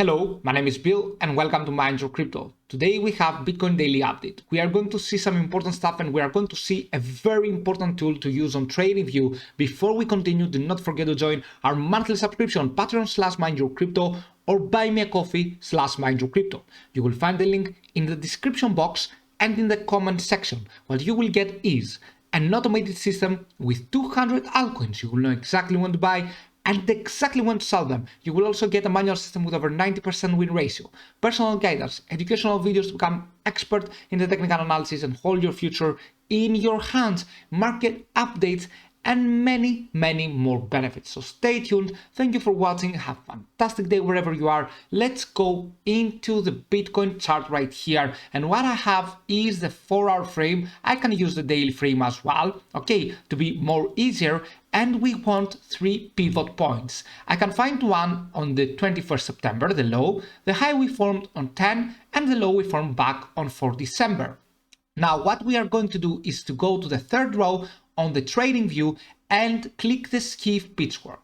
Hello, my name is Bill and welcome to Mind Your Crypto. Today we have Bitcoin Daily Update. We are going to see some important stuff and we are going to see a very important tool to use on TradingView. Before we continue, do not forget to join our monthly subscription on Patreon/MindYourCrypto or BuyMeACoffee/MindYourCrypto. You will find the link in the description box and in the comment section. What you will get is an automated system with 200 altcoins. You will know exactly when to buy and exactly when to sell them. You will also get a manual system with over 90% win ratio, personal guidance, educational videos to become expert in the technical analysis and hold your future in your hands, market updates, and many more benefits. So stay tuned. Thank you for watching. Have a fantastic day wherever you are. Let's go into the Bitcoin chart right here. And what I have is the 4-hour frame. I can use the daily frame as well, okay, to be more easier. And we want 3 pivot points. I can find one on the 21st September, the low, the high we formed on 10, and the low we formed back on 4 December. Now, what we are going to do is to go to the third row on the trading view and click the skiff Pitchfork.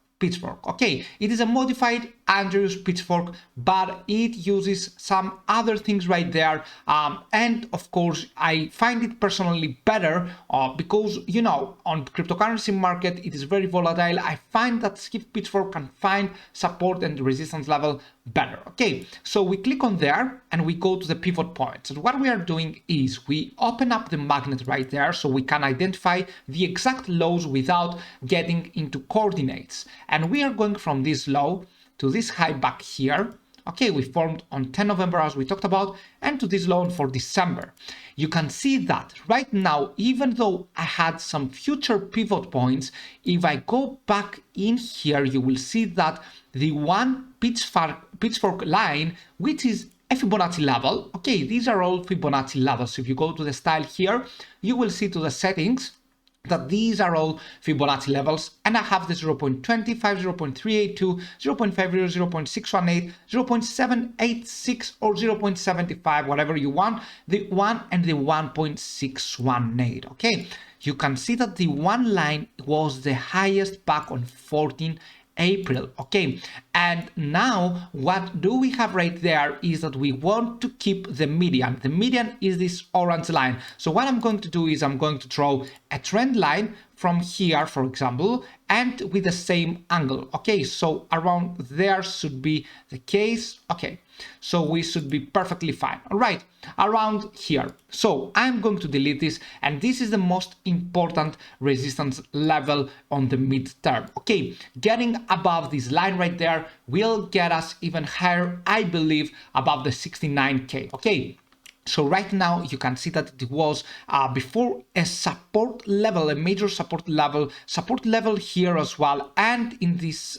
Okay, it is a modified Andrews Pitchfork, but it uses some other things right there. And of course, I find it personally better because, you know, on cryptocurrency market, it is very volatile. I find that skiff Pitchfork can find support and resistance level better. Okay, so we click on there and we go to the pivot points. And what we are doing is we open up the magnet right there so we can identify the exact lows without getting into coordinates. And we are going from this low to this high back here. Okay, we formed on 10 November as we talked about, and to this low on 4 December. You can see that right now, even though I had some future pivot points, if I go back in here, you will see that the one Pitchfork line, which is a Fibonacci level, okay, these are all Fibonacci levels. If you go to the style here, you will see to the settings that these are all Fibonacci levels, and I have the 0.25, 0.382, 0.50, 0.618, 0.786 or 0.75, whatever you want, the 1 and the 1.618. Okay, you can see that the one line was the highest back on 14 April. Okay, and now what do we have right there is that we want to keep the median. The median is this orange line. So what I'm going to do is I'm going to draw a trend line from here, for example, and with the same angle. Okay, so around there should be the case. Okay, so we should be perfectly fine. All right, around here. So I'm going to delete this, and this is the most important resistance level on the midterm. Okay, getting above this line right there will get us even higher, I believe, above the 69K. Okay. So right now you can see that it was before a support level, a major support level here as well, and in this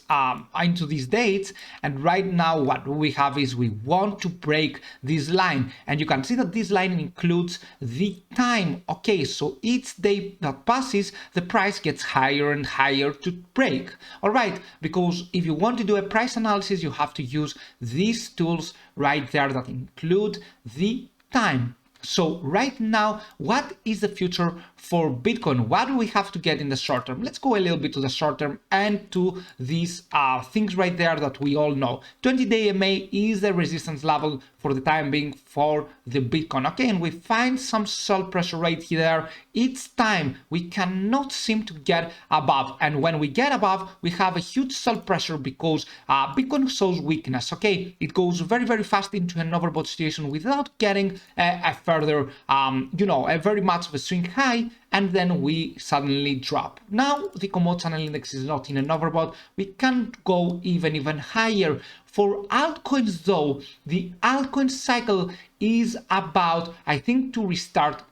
into these dates. And right now what we have is we want to break this line, and you can see that this line includes the time. Okay, so each day that passes, the price gets higher and higher to break. All right, because if you want to do a price analysis, you have to use these tools right there that include the time. So right now, what is the future for Bitcoin? What do we have to get in the short term? Let's go a little bit to the short term and to these things right there that we all know. 20-day MA is the resistance level for the time being for the Bitcoin. Okay, and we find some sell pressure right here. Each time we cannot seem to get above, and when we get above, we have a huge sell pressure because Bitcoin shows weakness. Okay, it goes very fast into an overbought situation without getting a further, a very much of a swing high, and then we suddenly drop. Now the commodity channel index is not in an overbought. We can't go even higher. For altcoins though, the altcoin cycle is about, I think, to restart.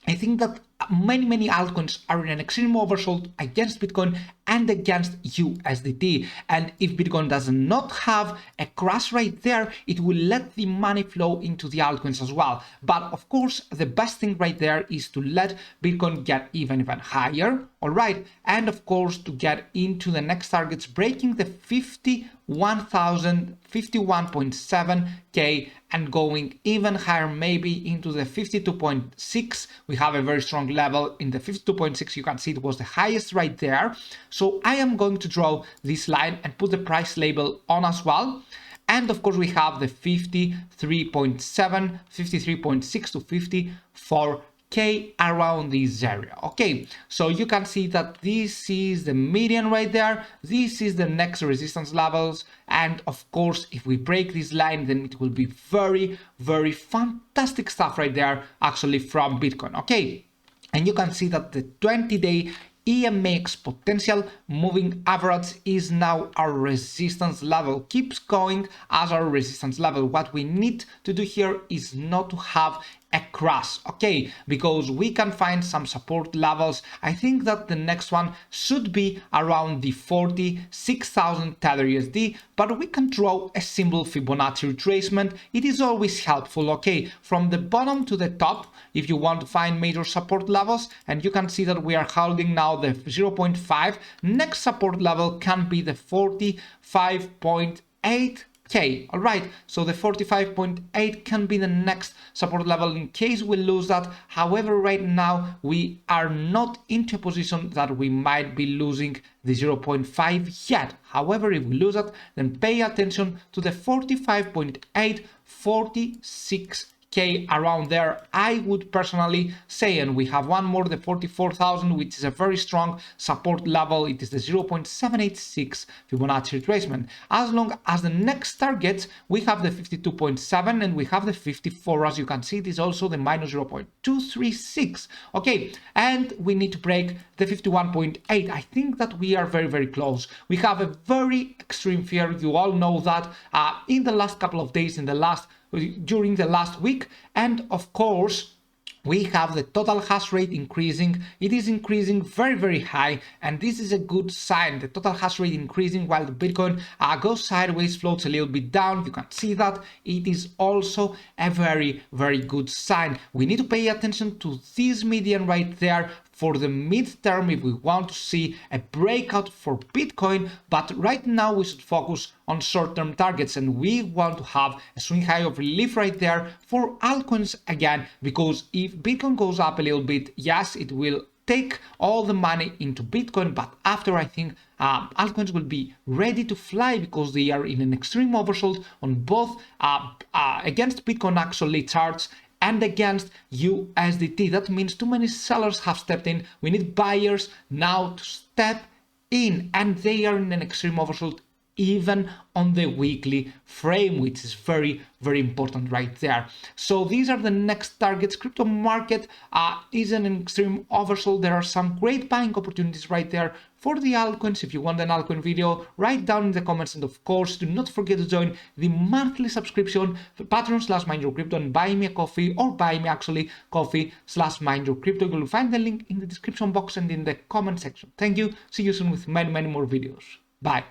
I think that many altcoins are in an extreme oversold against Bitcoin and against USDT. And if Bitcoin does not have a crash right there, it will let the money flow into the altcoins as well. But of course, the best thing right there is to let Bitcoin get even higher. All right. And of course, to get into the next targets, breaking the 51.7K and going even higher, maybe into the 52.6. We have a very strong level in the 52.6. You can see it was the highest right there. So I am going to draw this line and put the price label on as well. And of course, we have the 53.7, 53.6 to 54K around this area. Okay, so you can see that this is the median right there. This is the next resistance levels. And of course, if we break this line, then it will be very, very fantastic stuff right there, actually, from Bitcoin. Okay, and you can see that the 20-day EMA exponential moving average is now our resistance level, keeps going as our resistance level. What we need to do here is not to have a crash, okay, because we can find some support levels. I think that the next one should be around the 46,000 Tether USD, but we can draw a simple Fibonacci retracement. It is always helpful, okay, from the bottom to the top if you want to find major support levels, and you can see that we are holding now the 0.5. Next support level can be the 45.8K. All right, so the 45.8 can be the next support level in case we lose that. However, right now we are not into a position that we might be losing the 0.5 yet. However, if we lose that, then pay attention to the 45.8, 46K around there, I would personally say. And we have one more, the 44,000, which is a very strong support level. It is the 0.786 Fibonacci retracement. As long as the next targets, we have the 52.7 and we have the 54. As you can see, it is also the minus 0.236. Okay, and we need to break the 51.8. I think that we are very, very close. We have a very extreme fear. You all know that in the last couple of days, during the last week, and of course we have the total hash rate increasing. It is increasing very, very high, and this is a good sign. The total hash rate increasing while the Bitcoin goes sideways, floats a little bit down. You can see that it is also a very, very good sign. We need to pay attention to this median right there for the midterm if we want to see a breakout for Bitcoin, but right now we should focus on short-term targets, and we want to have a swing high of relief right there for altcoins again, because if Bitcoin goes up a little bit, yes, it will take all the money into Bitcoin, but after, I think altcoins will be ready to fly because they are in an extreme oversold on both against Bitcoin actually charts and against USDT. That means too many sellers have stepped in. We need buyers now to step in, and they are in an extreme oversold even on the weekly frame, which is very, very important right there. So these are the next targets. Crypto market is in an extreme oversold. There are some great buying opportunities right there for the altcoins. If you want an altcoin video, write down in the comments, and of course do not forget to join the monthly subscription for Patreon/MindYourCrypto and buy me a coffee, or buy me actually coffee/MindYourCrypto. You will find the link in the description box and in the comment section. Thank you. See you soon with many, many more videos. Bye.